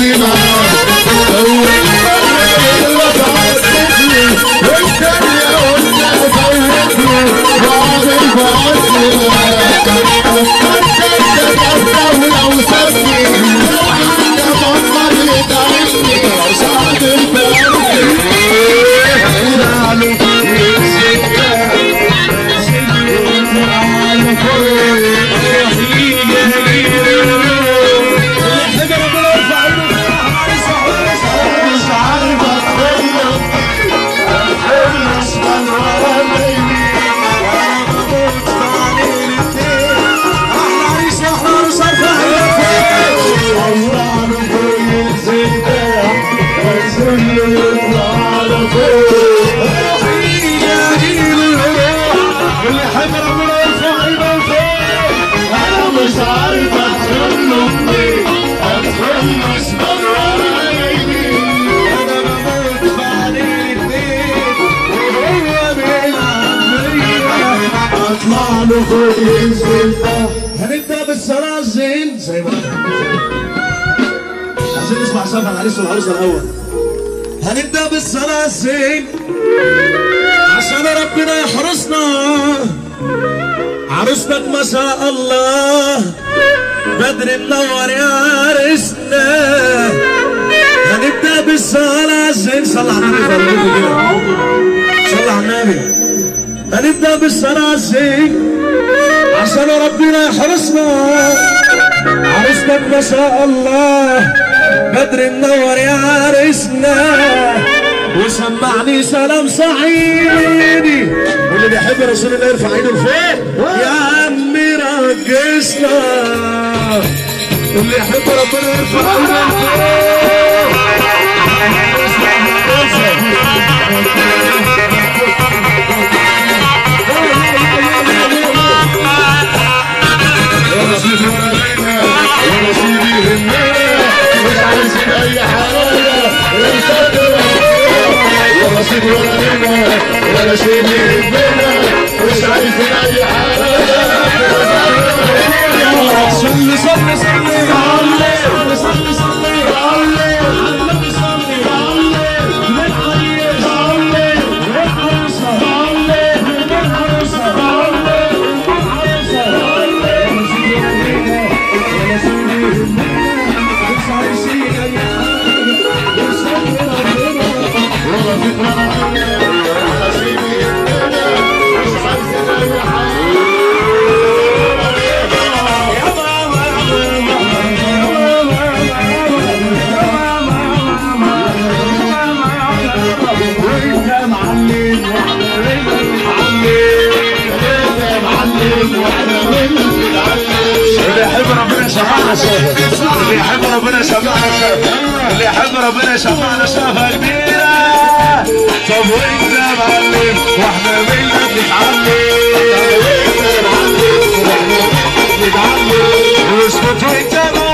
فينا أول مرة تعرفني والثانية قلنا فوتني وعامل بعصري ولو سابني لو حتى بطل يتعبني ساعة البرد هنبدأ بالسرازين زي ما عايزين نسمع سمع العريس والعروسة الأول. هنبدأ بالسرازين عشان ربنا يحرسنا. عروستك ما شاء الله بدر منور يا عرسنا. هنبدأ بالسرازين صلى على النبي صلى على النبي. هنبدأ بالسرازين عشان ربنا يحرسنا. عرسنا ما شاء الله بدر منور يا عرسنا. وسمعني سلام صعيدي واللي بيحب رسول الله يرفع ايده لفوق يا عمي رقصنا. واللي يحب ربنا يرفع ايده لفوق. يا نصيبي ورينا يا نصيبي همنا مش عايزين اي حاجه يا نصيبي ورينا يا نصيبي همنا مش عايزين اي حاجه. صلي صلي صلي صلي صلي صلي على النبي صلي اللي يحب ربنا يشفعنا شافه. اللي يحب ربنا يشفعنا شافه. اللي يحب ربنا يشفعنا شافه كبيرة. طب وانت معلم واحنا منك نتعلم. وانت معلم واحنا منك نتعلم. واسكت وانت